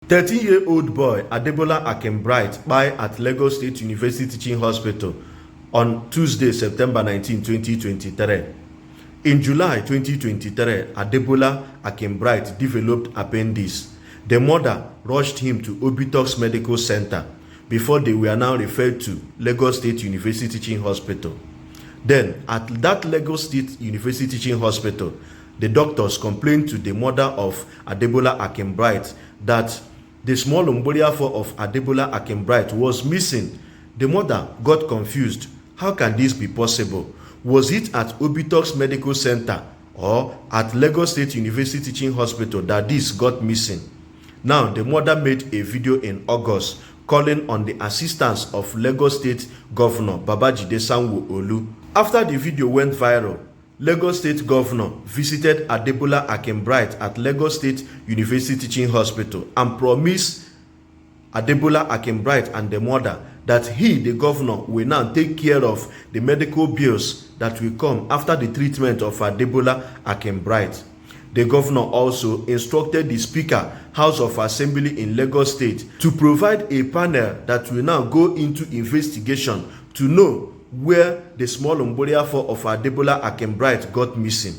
13-year-old boy Adebola Akembright died at Lagos State University Teaching Hospital on Tuesday, September 19, 2023. In July 2023, Adebola Akembright developed appendix. The mother rushed him to Obitoks Medical Center before they were now referred to Lagos State University Teaching Hospital. Then, at that Lagos State University Teaching Hospital, the doctors complained to the mother of Adebola Akembright that the small umbilical of Adebola Akembright was missing. The mother got confused. How can this be possible? Was it at Obitoks Medical Center or at Lagos State University Teaching Hospital that this got missing? Now, the mother made a video in August calling on the assistance of Lagos State Governor Babajide Sanwo-Olu. After the video went viral, Lagos State Governor visited Adebola Akembright at Lagos State University Teaching Hospital and promised Adebola Akembright and the mother that he, the governor, will now take care of the medical bills that will come after the treatment of Adebola Akembright. The governor also instructed the Speaker, House of Assembly in Lagos State, to provide a panel that will now go into investigation to know where the small umbilical of Adebola Akembright got missing.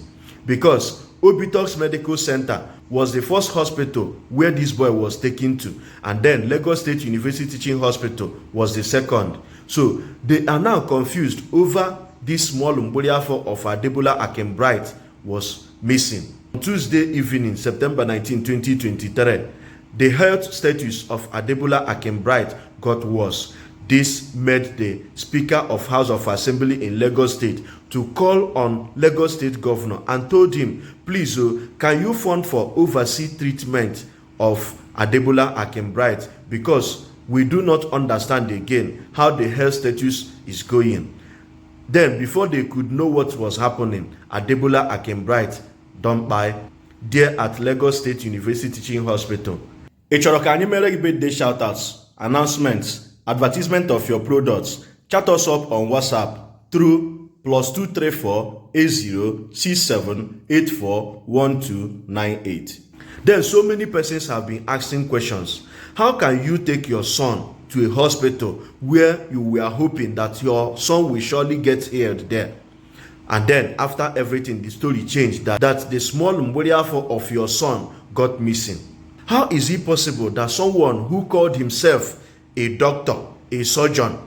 Because Obitoks Medical Center was the first hospital where this boy was taken to, and then Lagos State University Teaching Hospital was the second. So they are now confused over this small umbilical of Adebola Akembright was missing. On Tuesday evening, September 19, 2023, the health status of Adebola Akembright got worse. This made the Speaker of House of Assembly in Lagos State to call on Lagos State Governor and told him, please, can you fund for overseas treatment of Adebola Akembright, because we do not understand again how the health status is going. Then, before they could know what was happening, Adebola Akembright don't die there at Lagos State University Teaching Hospital. Echoro ka anyị mere gị birthday shoutouts, announcements, advertisement of your products. Chat us up on WhatsApp through +234 8067 841298. Then so many persons have been asking questions. How can you take your son to a hospital where you were hoping that your son will surely get healed there? And then after everything, the story changed that the small umbilical of your son got missing. How is it possible that someone who called himself a doctor, a surgeon,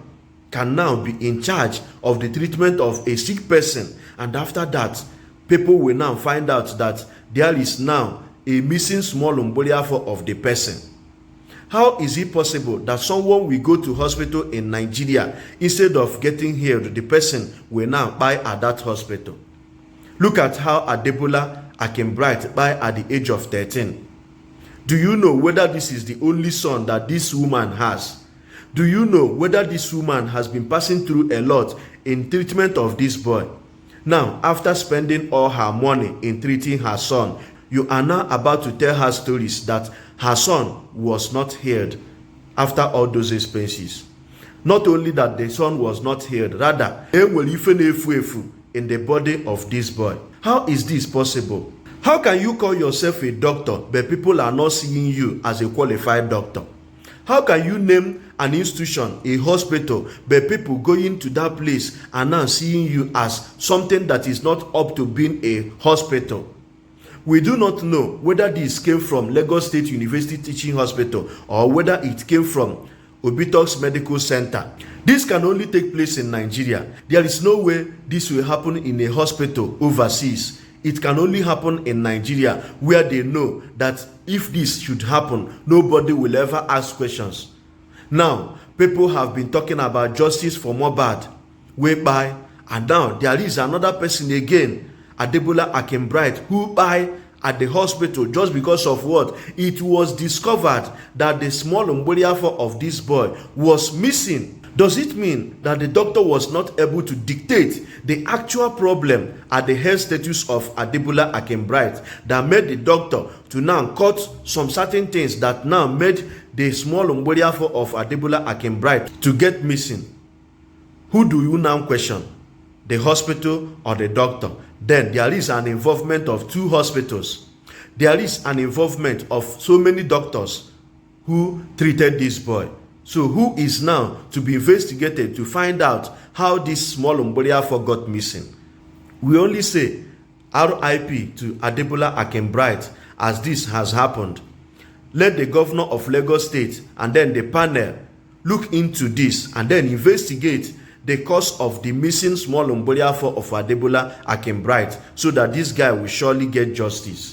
can now be in charge of the treatment of a sick person, and after that, people will now find out that there is now a missing small umbilical of the person? How is it possible that someone will go to hospital in Nigeria, instead of getting healed, the person will now die at that hospital? Look at how Adebola Akembright died at the age of 13. Do you know whether this is the only son that this woman has? Do you know whether this woman has been passing through a lot in treatment of this boy? Now, after spending all her money in treating her son, you are now about to tell her stories that her son was not healed after all those expenses. Not only that the son was not healed, rather, in the body of this boy. How is this possible? How can you call yourself a doctor, but people are not seeing you as a qualified doctor? How can you name an institution, a hospital, but people going to that place are now seeing you as something that is not up to being a hospital? We do not know whether this came from Lagos State University Teaching Hospital or whether it came from Obitoks Medical Center. This can only take place in Nigeria. There is no way this will happen in a hospital overseas. It can only happen in Nigeria, where they know that if this should happen, nobody will ever ask questions. Now, people have been talking about justice for Mohbad, whereby, and now there is another person again, Adebola Akembright, who died at the hospital just because of what? It was discovered that the small umbilical of this boy was missing. Does it mean that the doctor was not able to dictate the actual problem at the health status of Adebola Akembright that made the doctor to now cut some certain things that now made the small umbilical of Adebola Akembright to get missing? Who do you now question? The hospital or the doctor? Then there is an involvement of two hospitals. There is an involvement of so many doctors who treated this boy. So who is now to be investigated to find out how this small Omboliafo got missing? We only say RIP to Adebola Akinbright as this has happened. Let the governor of Lagos State and then the panel look into this and then investigate the cause of the missing small Omboliafo of Adebola Akinbright so that this guy will surely get justice.